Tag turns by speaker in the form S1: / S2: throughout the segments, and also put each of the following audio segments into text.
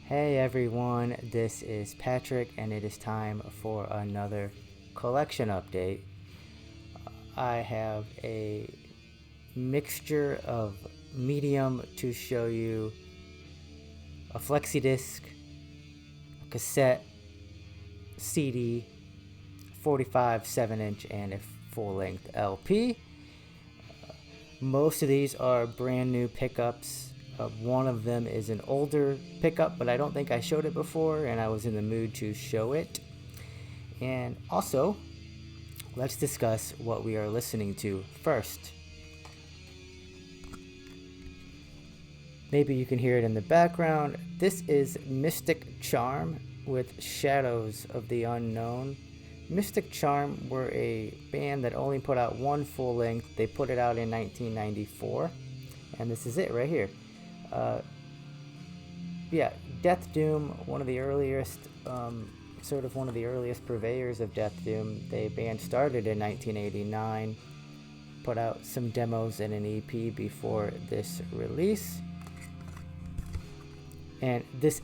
S1: Hey everyone, this is Patrick, and it is time for another collection update. I have a mixture of medium to show you a flexi disc, a cassette, CD, 45 7-inch, and a full length LP. Most of these are brand new pickups. One of them is an older pickup, but I don't think I showed it before, and I was in the mood to show it. And also, let's discuss what we are listening to first. Maybe you can hear it in the background. This is Mystic Charm with Shadows of the Unknown. Mystic Charm were a band that only put out one full length. They put it out in 1994, and this is it right here. Death Doom, one of the earliest purveyors of Death Doom. The band started in 1989, put out some demos and an EP before this release. And this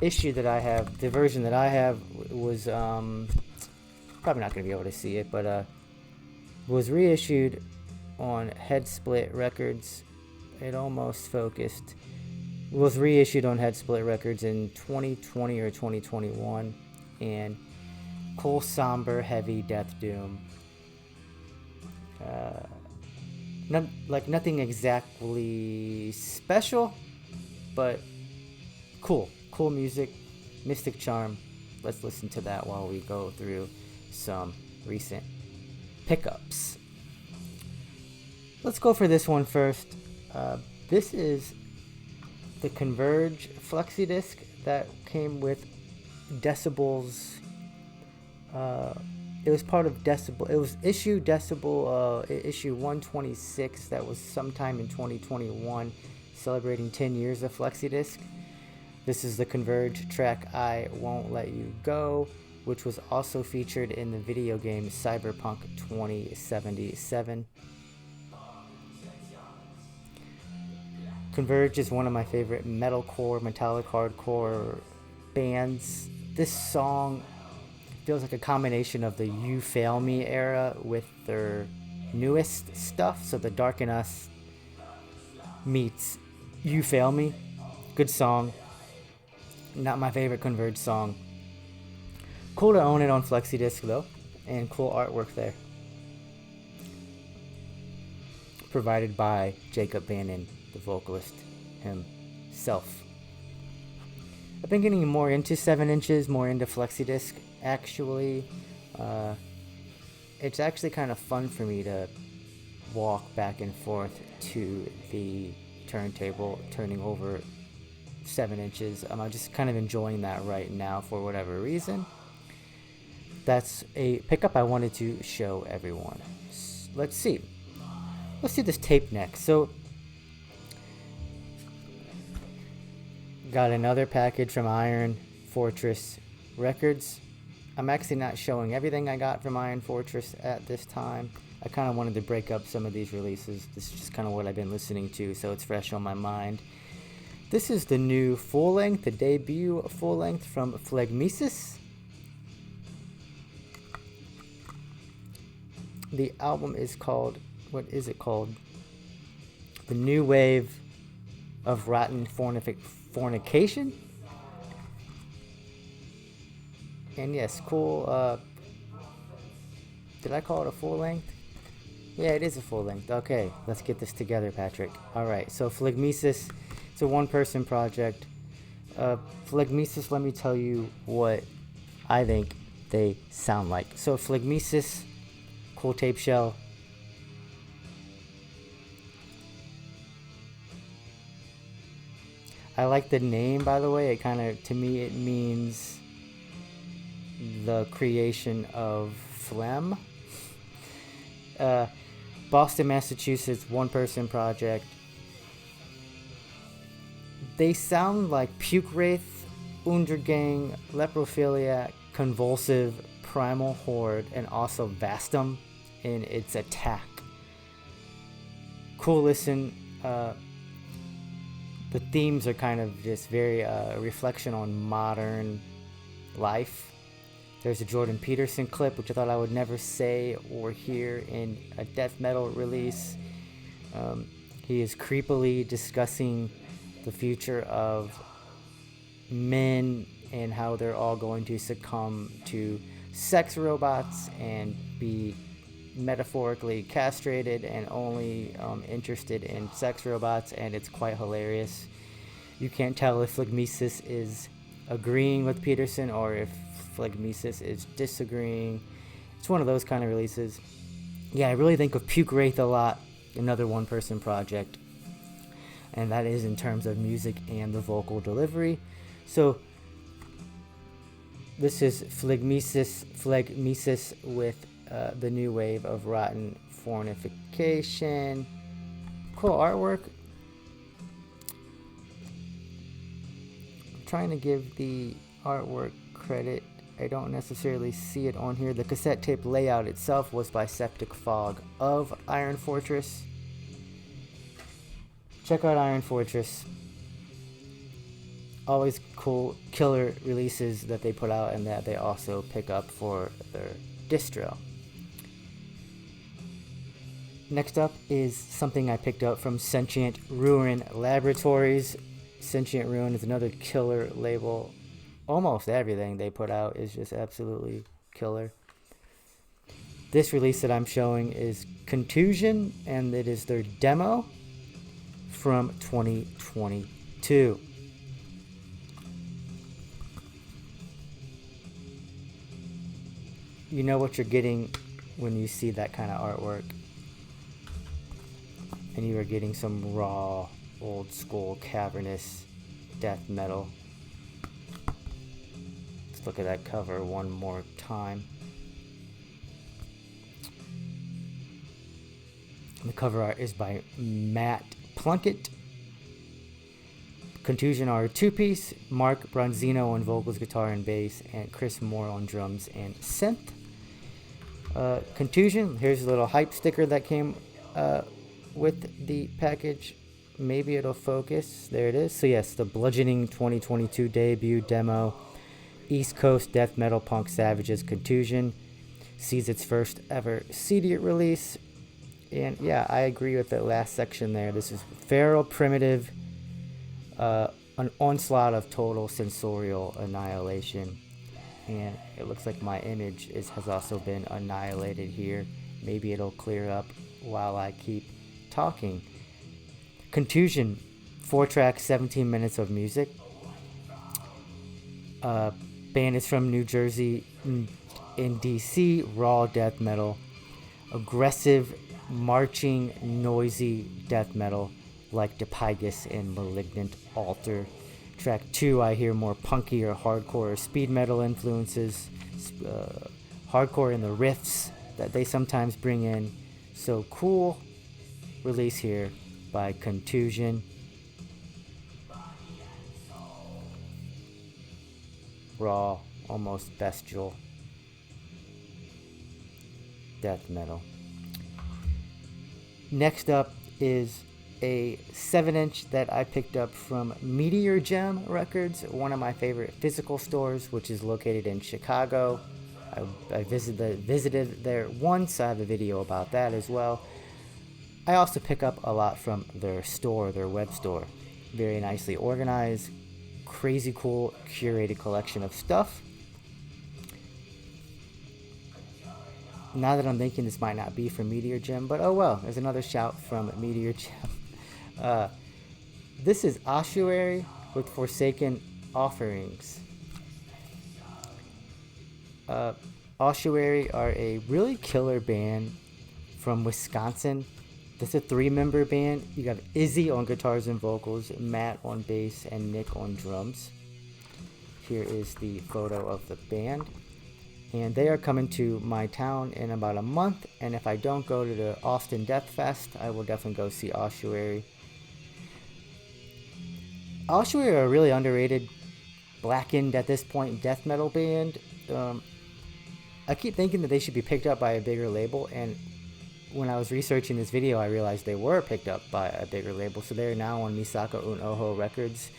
S1: issue that I have, the version that I have, was probably not going to be able to see it, but was reissued on Head Split Records. It almost focused. Was reissued on Head Split Records in 2020 or 2021, and cool, somber, heavy Death Doom. Nothing exactly special, but cool music. Mystic Charm. Let's listen to that while we go through some recent pickups. Let's go for this one first. This is the Converge flexi disc that came with Decibel's. It was part of Decibel. It was issue 126. That was sometime in 2021, celebrating 10 years of flexi disc. This is the Converge track "I Won't Let You Go," which was also featured in the video game Cyberpunk 2077. Converge is one of my favorite metalcore, metallic hardcore bands. This song feels like a combination of the You Fail Me era with their newest stuff. So the Darken Us meets You Fail Me. Good song. Not my favorite Converge song. Cool to own it on flexi disc though, and cool artwork there. Provided by Jacob Bannon, the vocalist himself. I've been getting more into 7 inches, more into flexi disc actually. It's actually kind of fun for me to walk back and forth to the turntable, turning over 7 inches. I'm just kind of enjoying that right now for whatever reason. That's a pickup I wanted to show everyone. Let's see. Let's do this tape next. So, got another package from Iron Fortress Records. I'm actually not showing everything I got from Iron Fortress at this time. I kind of wanted to break up some of these releases. This is just kind of what I've been listening to, so it's fresh on my mind. This is the new full length, the debut full length from Phlegmesis. The album is called, what is it called? The New Wave of Rotten Fornication. And yes, cool. Did I call it a full length? Yeah, it is a full length. Okay, let's get this together, Patrick. Alright, so Phlegmesis, it's a one-person project. Phlegmesis, let me tell you what I think they sound like. So Phlegmesis, cool tape shell. I like the name, by the way. It kind of, to me, it means the creation of phlegm. Boston, Massachusetts, one-person project. They sound like Puke Wraith, Undergang, Leprophiliac, Convulsive, Primal Horde, and also Vastum in its attack. Cool listen. the themes are kind of just very reflection on modern life. There's a Jordan Peterson clip, which I thought I would never say or hear in a death metal release. He is creepily discussing the future of men and how they're all going to succumb to sex robots and be metaphorically castrated and only interested in sex robots, and it's quite hilarious. You can't tell if Phlegmesis is agreeing with Peterson or if Phlegmesis is disagreeing. It's one of those kind of releases. Yeah, I really think of Puke Wraith a lot, another one-person project, and that is in terms of music and the vocal delivery. So this is Phlegmesis with the new wave of Rotten Fornification. Cool artwork. I'm trying to give the artwork credit. I don't necessarily see it on here. The cassette tape layout itself was by Septic Fog of Iron Fortress. Check out Iron Fortress. Always cool, killer releases that they put out and that they also pick up for their distro. Next up is something I picked up from Sentient Ruin Laboratories. Sentient Ruin is another killer label. Almost everything they put out is just absolutely killer. This release that I'm showing is Contusion, and it is their demo from 2022. You know what you're getting when you see that kind of artwork. And you are getting some raw, old school, cavernous death metal. Let's look at that cover one more time. The cover art is by Matt Plunkett. Contusion are a two-piece. Mark Bronzino on vocals, guitar, and bass, and Chris Moore on drums and synth. Contusion, here's a little hype sticker that came with the package. Maybe it'll focus. There it is. So yes, the Bludgeoning 2022 debut demo, East Coast Death Metal Punk Savages Contusion, sees its first ever CD release. And yeah, I agree with that last section there. This is feral, primitive, an onslaught of total sensorial annihilation. And it looks like my image has also been annihilated here. Maybe it'll clear up while I keep talking. Contusion, 4 tracks, 17 minutes of music. Band is from New Jersey in DC. Raw death metal, aggressive, marching, noisy death metal like Depigus and Malignant Altar. Track 2, I hear more punky or hardcore or speed metal influences, hardcore in the riffs that they sometimes bring in. So cool release here by Contusion. Raw, almost bestial death metal. Next up is a 7-inch that I picked up from Meteor Gem Records, one of my favorite physical stores, which is located in Chicago. I visited there once. I have a video about that as well. I also pick up a lot from their store, their web store. Very nicely organized, crazy cool, curated collection of stuff. Now that I'm thinking, this might not be from Meteor Gem, but oh well, there's another shout from Meteor Gem. This is Ossuary with Forsaken Offerings. Ossuary are a really killer band from Wisconsin. This is a 3-member band. You got Izzy on guitars and vocals, Matt on bass, and Nick on drums. Here is the photo of the band. And they are coming to my town in about a month. And if I don't go to the Austin Death Fest, I will definitely go see Ossuary. Ossuary are a really underrated, blackened at this point death metal band. I keep thinking that they should be picked up by a bigger label, and when I was researching this video, I realized they were picked up by a bigger label. So they're now on Misako un Oho Records.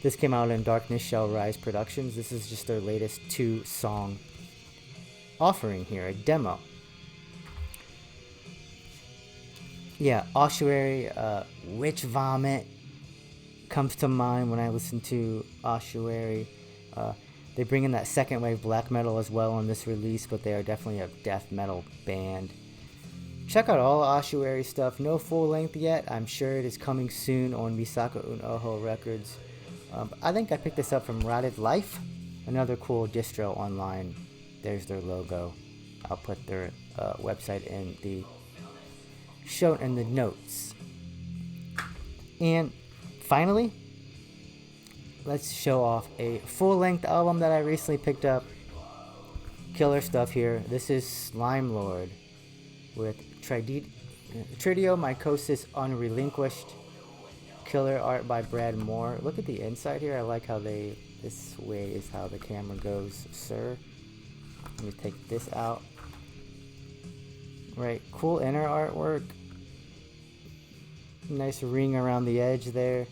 S1: This came out in Darkness Shall Rise Productions. This is just their latest 2-song offering here, a demo. Yeah, Ossuary, Witch Vomit comes to mind when I listen to Ossuary. They bring in that second wave black metal as well on this release, but they are definitely a death metal band. Check out all Ossuary stuff. No full length yet. I'm sure it is coming soon on Misako un Oho Records. I think I picked this up from Rotted Life, another cool distro online. There's their logo. I'll put their website in the show in the notes. And finally, let's show off a full-length album that I recently picked up. Killer stuff here. This is Slime Lord with Tritiomycosis Unrelinquished. Killer art by Brad Moore. Look at the inside here. I like how this way is how the camera goes, sir. Let me take this out. Right, cool inner artwork. Nice ring around the edge there.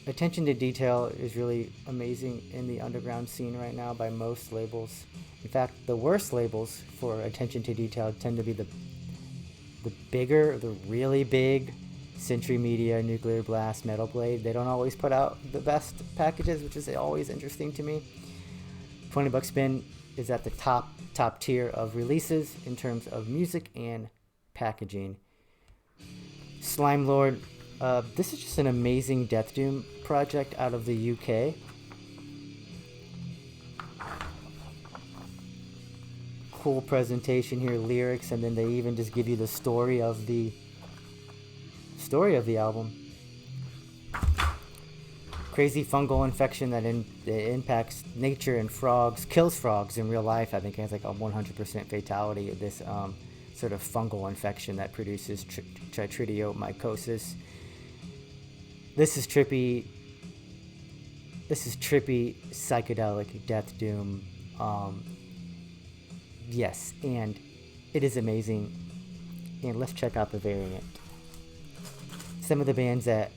S1: Attention to detail is really amazing in the underground scene right now by most labels. In fact, the worst labels for attention to detail tend to be the bigger, the really big Century Media, Nuclear Blast, Metal Blade. They don't always put out the best packages, which is always interesting to me. $20 Spin is at the top tier of releases in terms of music and packaging. Slime Lord, this is just an amazing Death Doom project out of the UK. Cool presentation here, lyrics, and then they even just give you the story of the album. Crazy fungal infection that impacts nature and frogs, kills frogs in real life. I think it has like a 100% fatality. This sort of fungal infection that produces tritiomycosis. This is trippy psychedelic Death Doom. Yes, and it is amazing. And let's check out the variant. Some of the bands that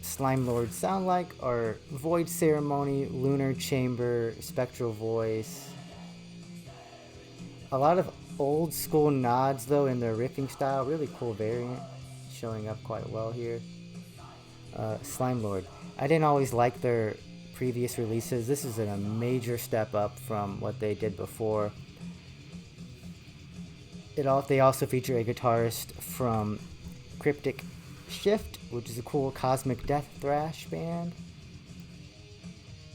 S1: Slime Lord sound like are Void Ceremony, Lunar Chamber, Spectral Voice. A lot of old school nods though in their riffing style. Really cool variant, showing up quite well here. Slime Lord. I didn't always like their previous releases. This is a major step up from what they did before. They also feature a guitarist from Cryptic Shift, which is a cool cosmic death thrash band.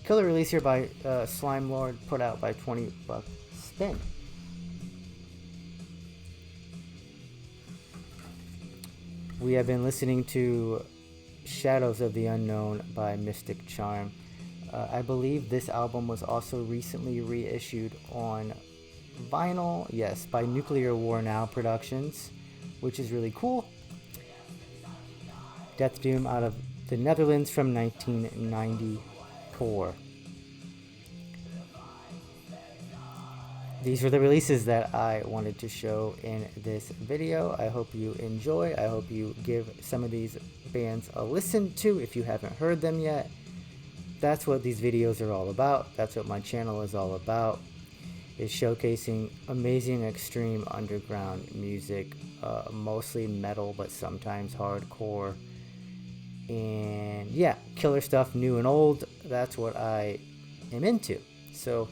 S1: Killer release here by Slime Lord, put out by $20 Spin. We have been listening to Shadows of the Unknown by Mystic Charm. I believe this album was also recently reissued on vinyl, yes, by Nuclear War Now Productions, which is really cool. Death Doom out of the Netherlands from 1994. These were the releases that I wanted to show in this video. I hope you enjoy. I hope you give some of these bands a listen to if you haven't heard them yet. That's what these videos are all about. That's what my channel is all about, is showcasing amazing extreme underground music, mostly metal, but sometimes hardcore. And yeah, killer stuff, new and old. That's what I am into. So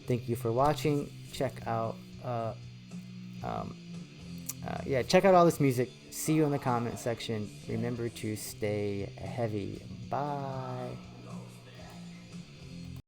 S1: thank you for watching. Check out check out all this music. See you in the comment section. Remember to stay heavy. Bye.